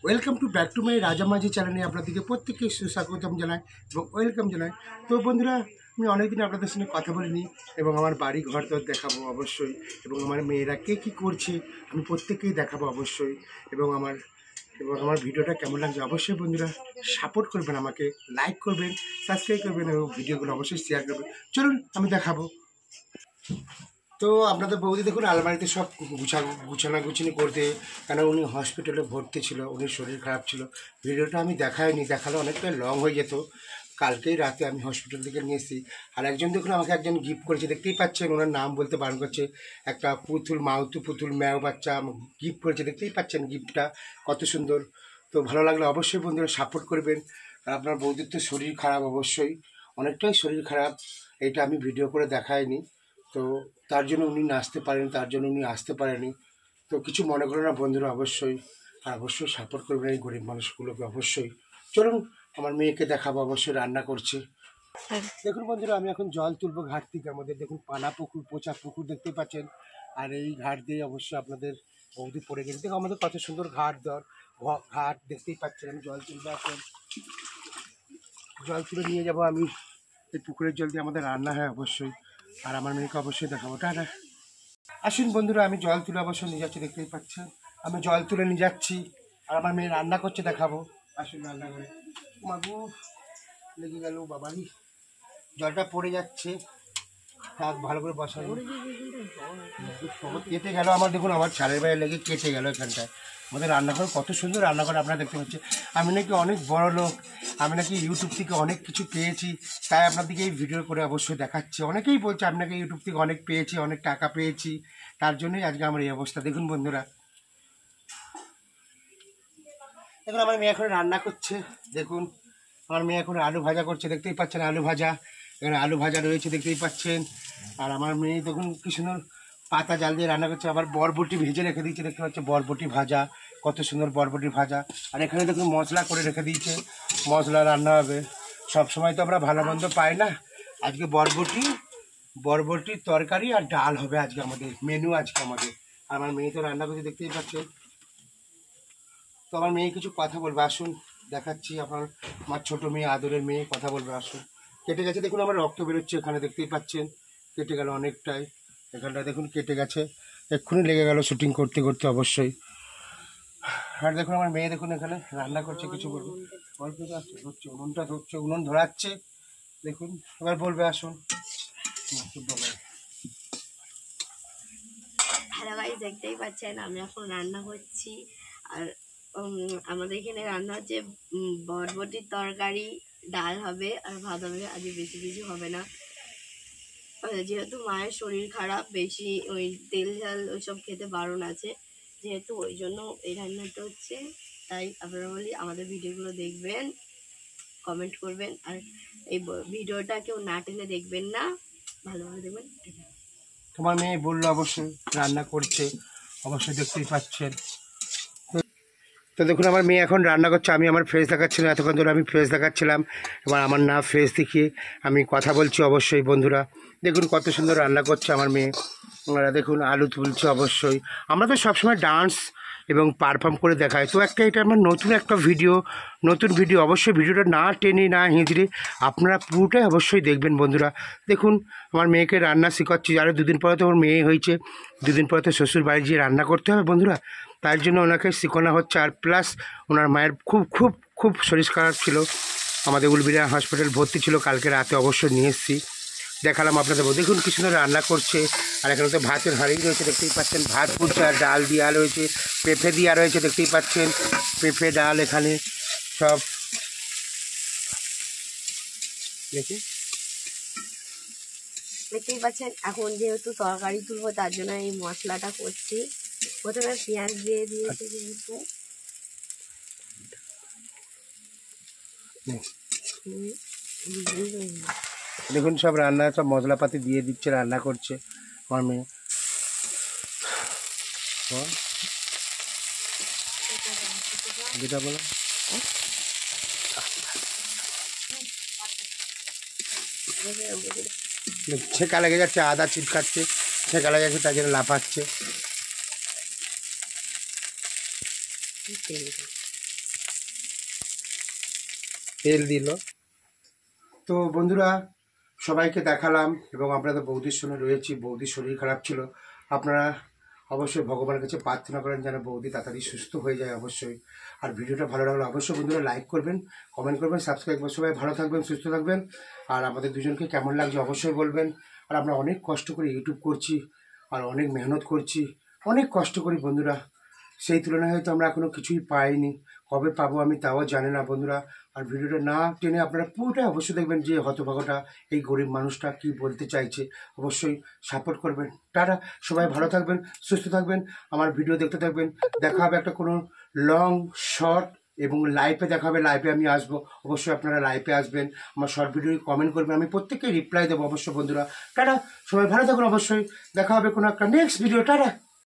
Welcome to back to my Rajamajhi চ্যানেলে আপনাদেরকে প্রত্যেককে সুস্বাগতম জানাই এবং ওয়েলকাম জানাই। তো বন্ধুরা, আমি অনেকদিন আপনাদের সঙ্গে কথা বলিনি এবং আমার বাড়ি ঘর তো দেখাবো অবশ্যই, এবং আমার মেয়েরা কে কী করছে আমি প্রত্যেককেই দেখাবো অবশ্যই, এবং আমার ভিডিওটা কেমন লাগছে অবশ্যই বন্ধুরা সাপোর্ট করবেন, আমাকে লাইক করবেন, সাবস্ক্রাইব করবেন এবং ভিডিওগুলো অবশ্যই শেয়ার করবেন। চলুন আমি দেখাবো। তো আপনাদের বৌদি দেখুন আলমারিতে সব গুছানি করতে, কেন উনি হসপিটালে ভর্তি ছিল, উনি শরীর খারাপ ছিল। ভিডিওটা আমি দেখাইনি, দেখালে অনেকটা লং হয়ে যেত। কালকেই রাতে আমি হসপিটাল থেকে নিয়ে এসেছি। আর একজন দেখুন আমাকে একজন গিফট করেছে, দেখতেই পাচ্ছেন, ওনার নাম বলতে বারণ করছে। একটা পুতুল, মাউতু পুতুল ম্যাও বাচ্চা গিফট করেছে, দেখতেই পাচ্ছেন গিফটটা কত সুন্দর। তো ভালো লাগলে অবশ্যই বন্ধুরা সাপোর্ট করবেন। আর আপনার বৌদির তো শরীর খারাপ, অবশ্যই অনেকটাই শরীর খারাপ, এটা আমি ভিডিও করে দেখাইনি। তো তার জন্য উনি আসতে পারেন, তার জন্য উনি আসতে পারেনি। তো কিছু মনে করেন না বন্ধুরা, অবশ্যই আর অবশ্যই সাপোর্ট করবেন এই গরিব মানুষগুলোকে অবশ্যই। চলুন আমার মেয়েকে দেখাবো, অবশ্যই রান্না করছে। দেখুন বন্ধুরা, আমি এখন জল তুলবো ঘাট থেকে। আমাদের দেখুন পানা পুকুর, পচা পুকুর দেখতে পাচ্ছেন। আর এই ঘাট দিয়ে অবশ্যই আপনাদের বৌদি পড়ে গেছে। দেখো আমাদের কত সুন্দর ঘাট ঘাট দেখতেই পাচ্ছেন। আমি জল তুলবো এখন, জল তুলে নিয়ে যাব আমি। এই পুকুরের জল দিয়ে আমাদের রান্না হয় অবশ্যই, আর আমার মেয়েকে অবশ্যই দেখাবো। টাটা। আসুন বন্ধুরা, আমি জল তুলে অবশ্যই নিয়ে যাচ্ছি, দেখতেই পাচ্ছেন আমি জল তুলে নিয়ে যাচ্ছি। আর আমার মেয়ে রান্না করছে, দেখাবো। আসুন রান্না করে। মাগু লেগে গেল বাবারই, জলটা পড়ে যাচ্ছে। থাক, ভালো করে বসানো। কেটে গেল আমার, দেখুন আমার ছালের বাইরে লেগে কেটে গেল এখানটায়। আমাদের রান্নাঘর কত সুন্দর রান্নাঘর আপনারা দেখতে পাচ্ছেন। আমি নাকি অনেক বড় লোক, আমি নাকি ইউটিউব থেকে অনেক কিছু পেয়েছি, তাই আপনাদেরকে এই ভিডিও করে অবশ্যই দেখাচ্ছি। অনেকেই বলছে আমি নাকি ইউটিউব থেকে অনেক পেয়েছি, অনেক টাকা পেয়েছি, তার জন্যই আজকে আমার এই অবস্থা। দেখুন বন্ধুরা, দেখুন আমার মেয়ে এখন রান্না করছে। দেখুন আমার মেয়ে এখন আলু ভাজা করছে, দেখতেই পাচ্ছেন আলু ভাজা। এখানে আলু ভাজা রয়েছে, দেখতেই পাচ্ছেন। আর আমার মেয়ে দেখুন কি সুন্দর পাতা জাল দিয়ে রান্না করছে। আবার বরবটি ভেজে রেখে দিয়েছে, দেখতে পাচ্ছেন বরবটি ভাজা, কত সুন্দর বরবটি ভাজা। আর এখানে দেখুন মশলা করে রেখে দিয়েছে, মশলা রান্না হবে। সব সময় তো আমরা ভালো মন্দ পাই না, আজকে বরবটির তরকারি আর ডাল হবে আজকে আমাদের মেনু। আজকে আমাদের আমার মেয়ে তো রান্না করছে, দেখতেই পাচ্ছেন। তো আমার মেয়ে কিছু কথা বলবে, আসুন দেখাচ্ছি। আমার ছোট মেয়ে, আদরের মেয়ে, কথা বলবে, আসুন। কেটে গেছে দেখুন, আমার রক্ত বেরোচ্ছে এখানে, দেখতেই পাচ্ছেন। কেটে গেল অনেকটাই, এখানটা দেখুন কেটে গেছে, এক্ষুনি লেগে গেল শুটিং করতে করতে অবশ্যই। আর দেখুন আমার মেয়ে দেখুন এখানে রান্না করছে, কিছু বলবে। অল্প ধরছে, উনুনটা ধরছে, উনুন ধরাচ্ছে, দেখুন। এবার বলবে, আসুন। হ্যালো গাইস, দেখতেই পাচ্ছেন আমি এখন রান্না করছি। আর আমাদের এখানে রান্না হচ্ছে বরবটির তরকারি, ডাল হবে আর ভাত হবে। আজকে বেশি কিছু হবে না, যেহেতু মায়ের শরীর খারাপ, বেশি ওই তেল ঝাল ওইসব খেতে বারণ আছে, যেহেতু ওই জন্য এই রান্নাটা হচ্ছে। তাই আপনারা বলি আমাদের ভিডিওগুলো দেখবেন, কমেন্ট করবেন, আর এই ভিডিওটা কেউ না টেনে দেখবেন না, ভালোভাবে দেখবেন। তোমার মেয়ে বললো অবশ্যই রান্না করছে, অবশ্যই দেখতেই পাচ্ছেন। তো দেখুন আমার মেয়ে এখন রান্না করছে, আমি আমার ফেস দেখাচ্ছিলাম, এতক্ষণ ধরে আমি ফেস দেখাচ্ছিলাম, এবার আমার না ফেস দেখিয়ে আমি কথা বলছি অবশ্যই বন্ধুরা। দেখুন কত সুন্দর রান্না করছে আমার মেয়ে। দেখুন আলু তুলছে অবশ্যই। আমরা তো সবসময় ডান্স এবং পারফর্ম করে দেখাই, তো এটা আমার নতুন ভিডিও। অবশ্যই ভিডিওটা না টেনে না হিঁচড়ে আপনারা পুরোটাই অবশ্যই দেখবেন বন্ধুরা। দেখুন আমার মেয়েকে রান্না শেখাচ্ছি, আরও দুদিন পরে তো ওর মেয়ে হয়েছে, দুদিন পরে তো শ্বশুর বাড়ি গিয়ে রান্না করতে হবে বন্ধুরা, তার জন্য ওনাকে শেখানো হচ্ছে। আর প্লাস ওনার মায়ের খুব খুব খুব শরীর খারাপ ছিল, আমাদের উলবিড়া হসপিটাল ভর্তি ছিল, কালকে রাতে অবশ্যই নিয়ে এসেছি, দেখালাম আপনাদের। দেখুন কি সুন্দর রান্না করছে। আর এখানে তো ভাতের হাঁড়ি রয়েছে, দেখতেই পাচ্ছেন, ভাত পুড়ছে, আর ডাল দেওয়া রয়েছে, পেঁপে দেওয়া রয়েছে, দেখতেই পাচ্ছেন পেঁপে ডাল এখানে সব। দেখি দেখতেই পাচ্ছেন এখন যেহেতু তরকারি তুলবো, তার জন্য এই মশলাটা করছি। প্রথমে পেঁয়াজ দিয়ে দিয়েছি, কিন্তু দেখুন সব রান্না, সব মশলাপাতি দিয়ে দিচ্ছে, রান্না করছে আমার মেয়ে। যেটা বলো, ছেঁকা লেগে যাচ্ছে, আদা চিপকাচ্ছে, ছেঁকা লেগে যাচ্ছে, তার জন্য লাফাচ্ছে। তেল দিল। তো বন্ধুরা সবাইকে দেখালাম এবং আমরা তো বৌদির সঙ্গে রয়েছি। বৌদির শরীর খারাপ ছিল। আপনারা অবশ্যই ভগবানের কাছে প্রার্থনা করেন যেন বৌদি তাড়াতাড়ি সুস্থ হয়ে যায় অবশ্যই। আর ভিডিওটা ভালো লাগলে অবশ্যই বন্ধুরা লাইক করবেন, কমেন্ট করবেন, সাবস্ক্রাইব করবেন। সবাই ভালো থাকবেন, সুস্থ থাকবেন। আর আমাদের দুজনকে কেমন লাগছে অবশ্যই বলবেন। আর আমরা অনেক কষ্ট করে ইউটিউব করছি আর অনেক মেহনত করছি, অনেক কষ্ট করি বন্ধুরা। সেই তুলনায় হয়তো আমরা এখনো কিছুই পাইনি, কবে পাবো আমি তাও জানি না বন্ধুরা। আর ভিডিওটা না টেনে আপনারা পুরোটা অবশ্যই দেখবেন যে হতভাগাটা এই গরিব মানুষটা কি বলতে চাইছে। অবশ্যই সাপোর্ট করবেন। টাটা, সবাই ভালো থাকবেন, সুস্থ থাকবেন, আমার ভিডিও দেখতে থাকবেন। দেখা হবে একটা কোনো লং শর্ট এবং লাইভে দেখা হবে। লাইভে আমি আসবো, অবশ্যই আপনারা লাইভে আসবেন। আমার শর্ট ভিডিও কমেন্ট করবেন, আমি প্রত্যেককে রিপ্লাই দেবো অবশ্যই বন্ধুরা। টাটা, সবাই ভালো থাকুন, অবশ্যই দেখা হবে কোনো একটা নেক্সট ভিডিও। টাটা।